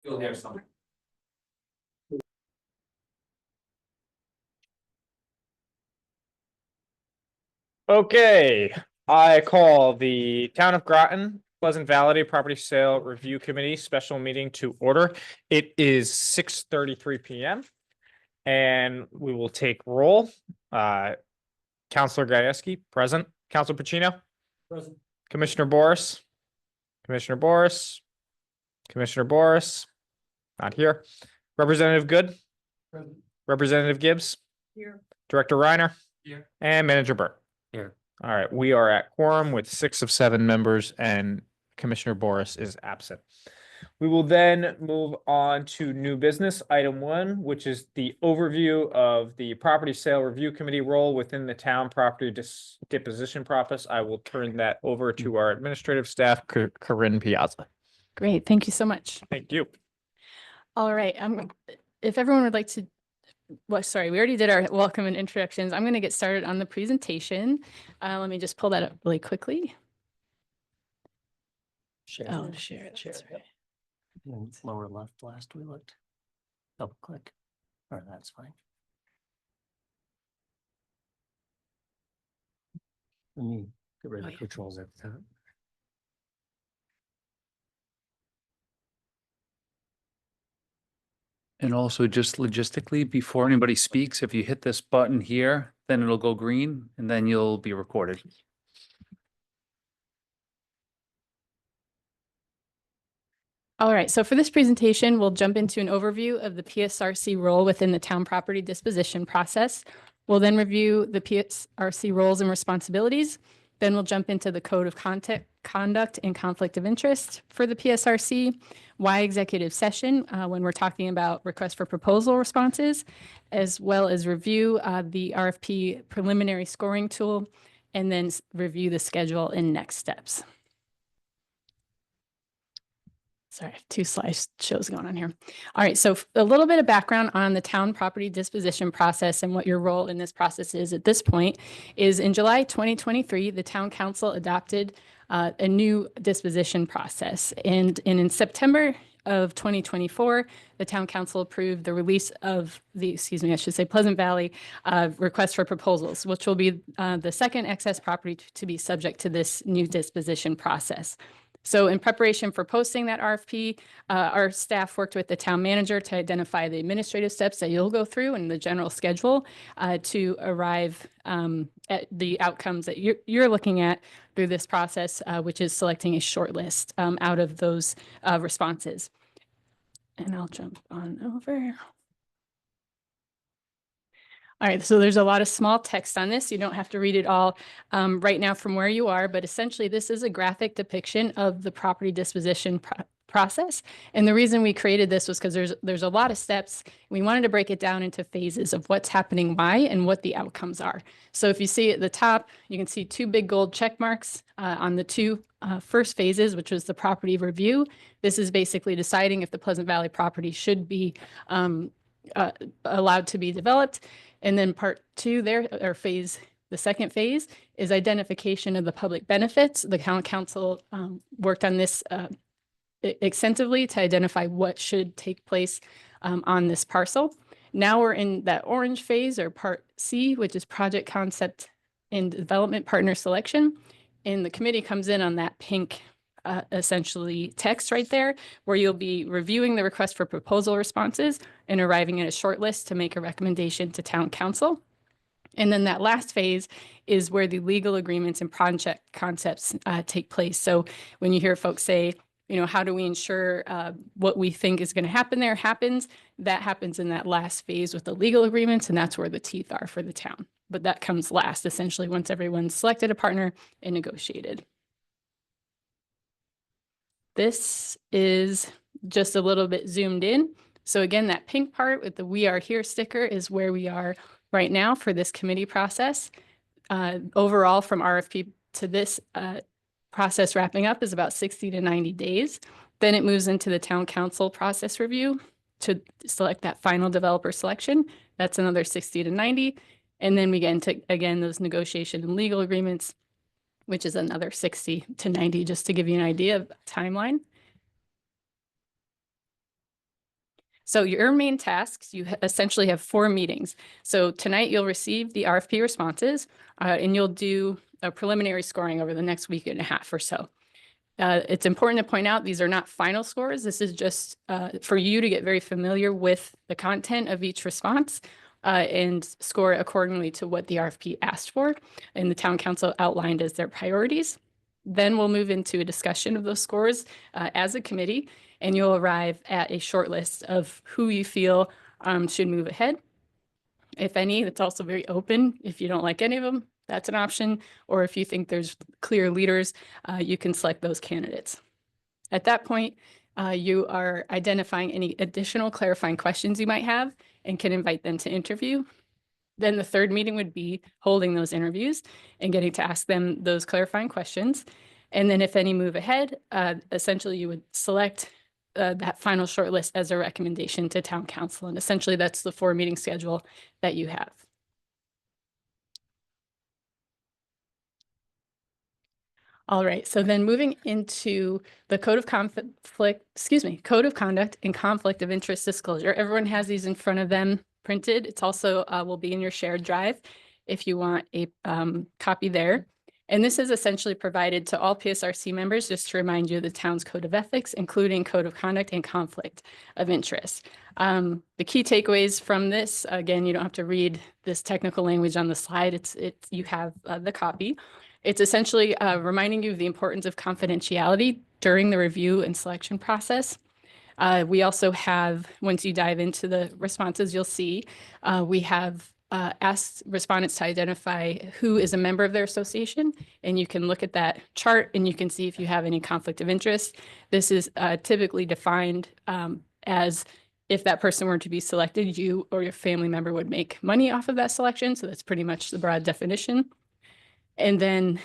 You'll hear something. Okay, I call the Town of Groton Pleasant Valley Property Sale Review Committee special meeting to order. It is 6:33 PM. And we will take roll. Counselor Gajewski, present. Counselor Pacino, Present. Commissioner Boris, Commissioner Boris, Commissioner Boris, not here. Representative Good, Present. Representative Gibbs, Here. Director Reiner, Here. and Manager Burt. Here. All right, we are at quorum with 6 of 7 members and Commissioner Boris is absent. We will then move on to new business, item 1, which is the overview of the property sale review committee role within the town property disposition process. I will turn that over to our administrative staff, Corinne Piazza. Great, thank you so much. Thank you. All right, if everyone would like to, well, sorry, we already did our welcome and introductions. I'm going to get started on the presentation. Let me just pull that up really quickly. Share. Oh, share it. That's right. And lower left last we looked. Double click. Or that's fine. Let me get rid of the controls at the top. And also just logistically, before anybody speaks, if you hit this button here, then it'll go green and then you'll be recorded. All right, so for this presentation, we'll jump into an overview of the PSRC role within the town property disposition process. We'll then review the PSRC roles and responsibilities. Then we'll jump into the code of conduct and conflict of interest for the PSRC, why executive session when we're talking about request for proposal responses, as well as review the RFP preliminary scoring tool, and then review the schedule and next steps. Sorry, I have 2 slideshows going on here. All right, so a little bit of background on the town property disposition process and what your role in this process is at this point is in July 2023, the town council adopted a new disposition process. And in September of 2024, the town council approved the release of the, I should say Pleasant Valley request for proposals, which will be the second excess property to be subject to this new disposition process. So in preparation for posting that RFP, our staff worked with the town manager to identify the administrative steps that you'll go through and the general schedule to arrive at the outcomes that you're looking at through this process, which is selecting a short list out of those responses. And I'll jump on over. All right, so there's a lot of small text on this. You don't have to read it all right now from where you are, but essentially this is a graphic depiction of the property disposition process. And the reason we created this was because there's a lot of steps. We wanted to break it down into phases of what's happening, why, and what the outcomes are. So if you see at the top, you can see 2 big gold check marks on the 2 first phases, which was the property review. This is basically deciding if the Pleasant Valley property should be allowed to be developed. And then part 2 there, or the second phase is identification of the public benefits. The town council worked on this extensively to identify what should take place on this parcel. Now we're in that orange phase, or part C, which is project concept and development partner selection. And the committee comes in on that pink essentially text right there, where you'll be reviewing the request for proposal responses and arriving at a short list to make a recommendation to town council. And then that last phase is where the legal agreements and project concepts take place. So when you hear folks say, how do we ensure what we think is going to happen there happens, that happens in that last phase with the legal agreements, and that's where the teeth are for the town. But that comes last, essentially, once everyone's selected a partner and negotiated. This is just a little bit zoomed in. So again, that pink part with the "We Are Here" sticker is where we are right now for this committee process. Overall, from RFP to this process wrapping up is about 60 to 90 days. Then it moves into the town council process review to select that final developer selection. That's another 60 to 90. And then we get into, again, those negotiation and legal agreements, which is another 60 to 90, just to give you an idea of timeline. So your main tasks, you essentially have 4 meetings. So tonight you'll receive the RFP responses and you'll do a preliminary scoring over the next week and a half or so. It's important to point out these are not final scores. This is just for you to get very familiar with the content of each response and score accordingly to what the RFP asked for and the town council outlined as their priorities. Then we'll move into a discussion of those scores as a committee, and you'll arrive at a short list of who you feel should move ahead. If any, it's also very open. If you don't like any of them, that's an option. Or if you think there's clear leaders, you can select those candidates. At that point, you are identifying any additional clarifying questions you might have and can invite them to interview. Then the third meeting would be holding those interviews and getting to ask them those clarifying questions. And then if any move ahead, essentially you would select that final shortlist as a recommendation to town council. And essentially that's the 4 meeting schedule that you have. All right, so then moving into the code of conduct and conflict of interest disclosure. Everyone has these in front of them printed. It's also will be in your shared drive if you want a copy there. And this is essentially provided to all PSRC members just to remind you of the town's code of ethics, including code of conduct and conflict of interest. The key takeaways from this, again, you don't have to read this technical language on the slide. You have the copy. It's essentially reminding you of the importance of confidentiality during the review and selection process. We also have, once you dive into the responses, you'll see we have asked respondents to identify who is a member of their association, and you can look at that chart and you can see if you have any conflict of interest. This is typically defined as if that person were to be selected, you or your family member would make money off of that selection. So that's pretty much the broad definition. And then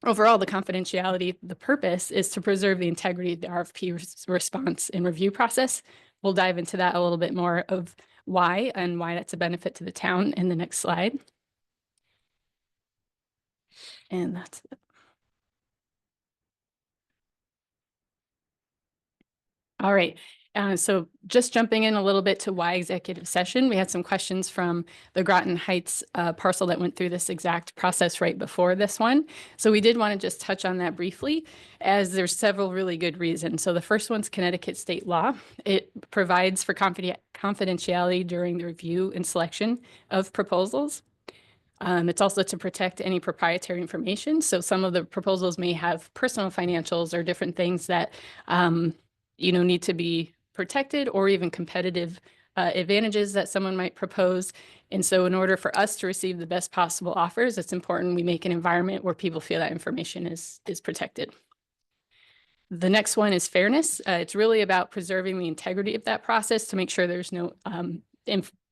overall, the confidentiality, the purpose is to preserve the integrity of the RFP response and review process. We'll dive into that a little bit more of why and why that's a benefit to the town in the next slide. And that's it. All right. So just jumping in a little bit to why executive session, we had some questions from the Groton Heights parcel that went through this exact process right before this one. So we did want to just touch on that briefly, as there's several really good reasons. So the first one's Connecticut state law. It provides for confidentiality during the review and selection of proposals. It's also to protect any proprietary information. So some of the proposals may have personal financials or different things that need to be protected, or even competitive advantages that someone might propose. And so in order for us to receive the best possible offers, it's important we make an environment where people feel that information is protected. The next one is fairness. It's really about preserving the integrity of that process to make sure there's no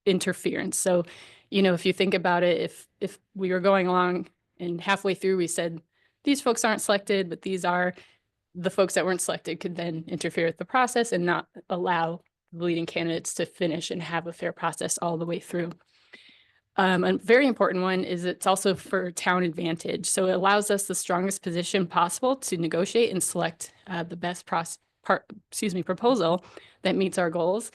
interference. So, if you think about it, if we were going along and halfway through we said, these folks aren't selected, but these are, the folks that weren't selected could then interfere with the process and not allow the leading candidates to finish and have a fair process all the way through. A very important one is it's also for town advantage. So it allows us the strongest position possible to negotiate and select the best proposal that meets our goals.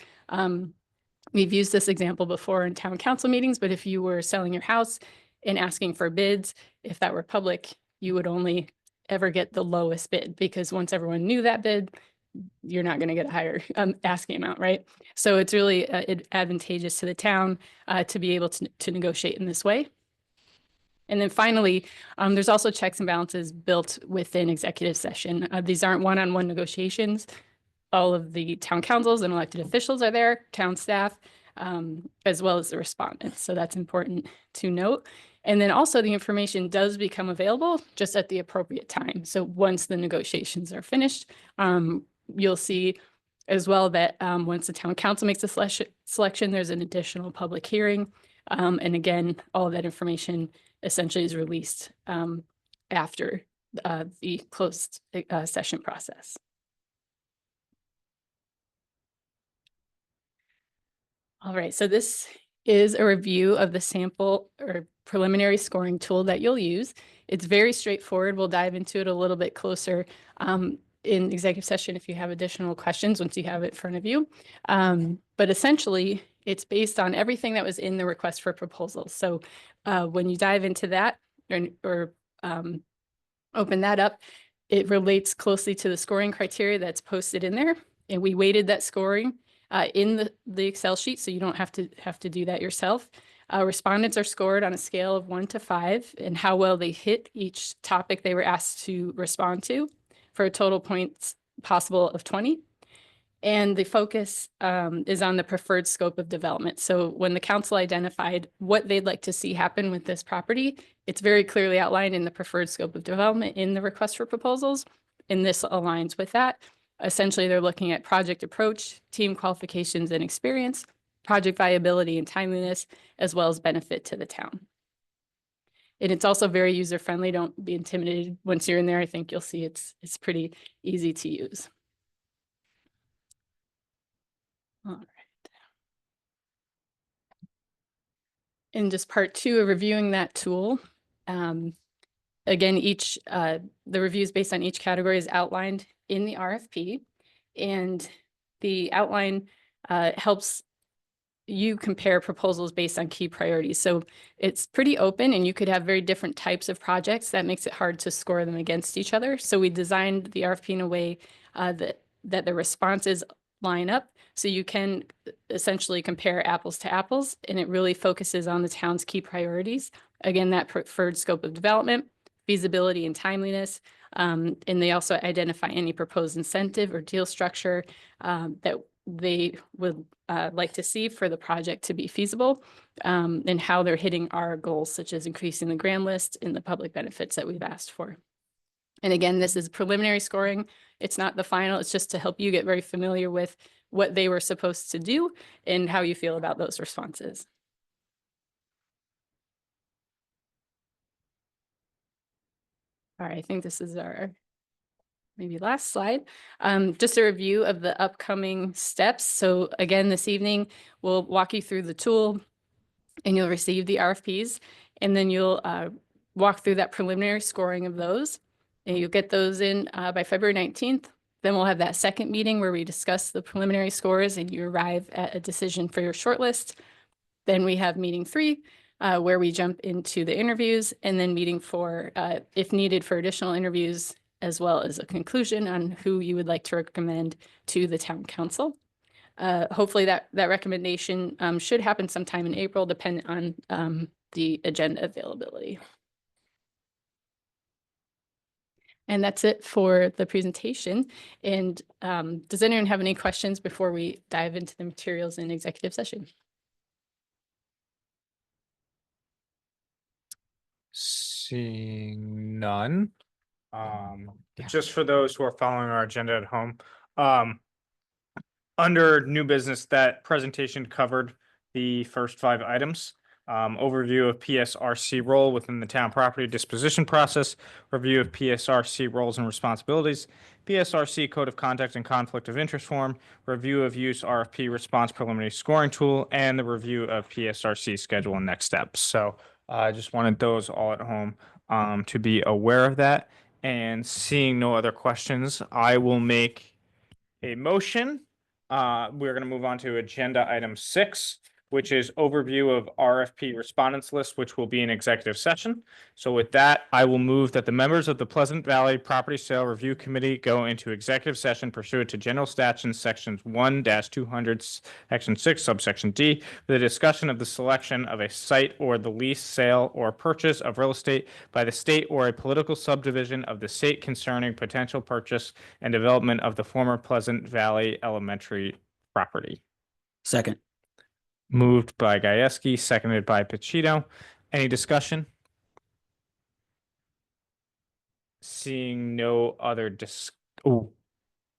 We've used this example before in town council meetings, but if you were selling your house and asking for bids, if that were public, you would only ever get the lowest bid, because once everyone knew that bid, you're not going to get a higher asking amount, right? So it's really advantageous to the town to be able to negotiate in this way. And then finally, there's also checks and balances built within executive session. These aren't one-on-one negotiations. All of the town councils and elected officials are there, town staff, as well as the respondents. So that's important to note. And then also the information does become available just at the appropriate time. So once the negotiations are finished, you'll see as well that once the town council makes a selection, there's an additional public hearing. And again, all of that information essentially is released after the closed session process. All right, so this is a review of the sample or preliminary scoring tool that you'll use. It's very straightforward. We'll dive into it a little bit closer. in executive session if you have additional questions once you have it in front of you. But essentially, it's based on everything that was in the request for proposals. So when you dive into that or open that up, it relates closely to the scoring criteria that's posted in there. And we weighted that scoring in the Excel sheet, so you don't have to do that yourself. Respondents are scored on a scale of 1 to 5 and how well they hit each topic they were asked to respond to, for a total points possible of 20. And the focus is on the preferred scope of development. So when the council identified what they'd like to see happen with this property, it's very clearly outlined in the preferred scope of development in the request for proposals. And this aligns with that. Essentially, they're looking at project approach, team qualifications and experience, project viability and timeliness, as well as benefit to the town. And it's also very user-friendly. Don't be intimidated. Once you're in there, I think you'll see it's pretty easy to use. All right. In just part 2 of reviewing that tool, again, the reviews based on each category is outlined in the RFP, and the outline helps you compare proposals based on key priorities. So it's pretty open, and you could have very different types of projects. That makes it hard to score them against each other. So we designed the RFP in a way that the responses line up, so you can essentially compare apples to apples, and it really focuses on the town's key priorities. Again, that preferred scope of development, feasibility and timeliness, and they also identify any proposed incentive or deal structure that they would like to see for the project to be feasible, and how they're hitting our goals, such as increasing the grand list and the public benefits that we've asked for. And again, this is preliminary scoring. It's not the final. It's just to help you get very familiar with what they were supposed to do and how you feel about those responses. All right, I think this is our maybe last slide. Just a review of the upcoming steps. So again, this evening, we'll walk you through the tool and you'll receive the RFPs, and then you'll walk through that preliminary scoring of those. And you'll get those in by February 19th. Then we'll have that second meeting where we discuss the preliminary scores and you arrive at a decision for your shortlist. Then we have meeting 3, where we jump into the interviews, and then meeting 4, if needed, for additional interviews, as well as a conclusion on who you would like to recommend to the town council. Hopefully that recommendation should happen sometime in April, depending on the agenda availability. And that's it for the presentation. And does anyone have any questions before we dive into the materials in executive session? Seeing none. Just for those who are following our agenda at home, under new business, that presentation covered the first 5 items. Overview of PSRC role within the town property disposition process, review of PSRC roles and responsibilities, PSRC code of conduct and conflict of interest form, review of use RFP response preliminary scoring tool, and the review of PSRC schedule and next steps. So I just wanted those all at home to be aware of that. And seeing no other questions, I will make a motion. We're going to move on to agenda item 6, which is overview of RFP respondents list, which will be an executive session. So with that, I will move that the members of the Pleasant Valley Property Sale Review Committee go into executive session pursuant to General Statutes Sections 1-200, Section 6, subsection D, for the discussion of the selection of a site or the lease, sale, or purchase of real estate by the state or a political subdivision of the state concerning potential purchase and development of the former Pleasant Valley Elementary property. Second. Moved by Gajewski, seconded by Pacino. Any discussion? Seeing no other oh,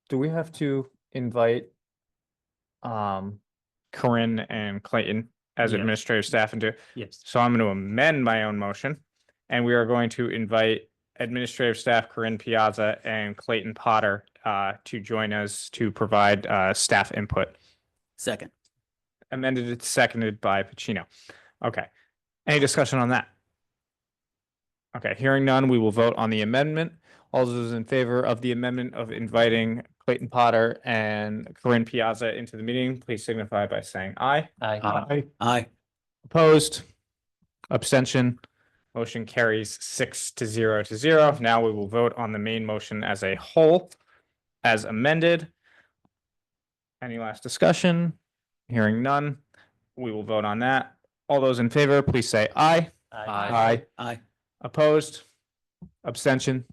do we have to invite Corinne and Clayton as Yes. administrative staff into? Yes. So I'm going to amend my own motion, and we are going to invite administrative staff Corinne Piazza and Clayton Potter to join us to provide staff input. Second. Amended and seconded by Pacino. Okay. Any discussion on that? Okay, hearing none, we will vote on the amendment. All those in favor of the amendment of inviting Clayton Potter and Corinne Piazza into the meeting, please signify by saying aye. Aye. Aye. Opposed? Abstention? Motion carries 6-0. Now we will vote on the main motion as a whole, as amended. Any last discussion? Hearing none, we will vote on that. All those in favor, please say aye. Aye. Aye. Opposed? Abstention?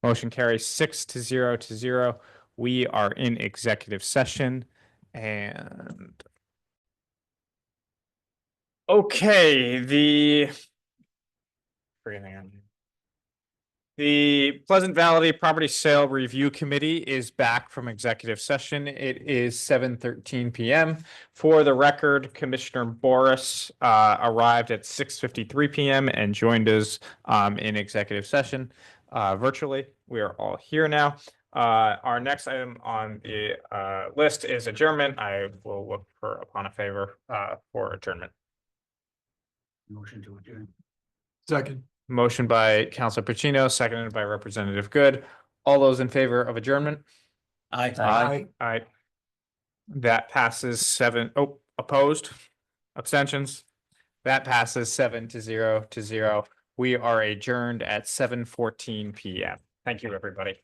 Motion carries 6-0. We are in executive session and okay, the Pleasant Valley Property Sale Review Committee is back from executive session. It is 7:13 PM. For the record, Commissioner Boris arrived at 6:53 PM and joined us in executive session virtually. We are all here now. Our next item on the list is adjournment. I will look upon a favor for adjournment. Motion to adjourn. Second. Motion by Councilor Pacino, seconded by Representative Good. All those in favor of adjournment? Aye. Aye. That passes opposed? Abstentions? That passes 7-0. We are adjourned at 7:14 PM. Thank you, everybody.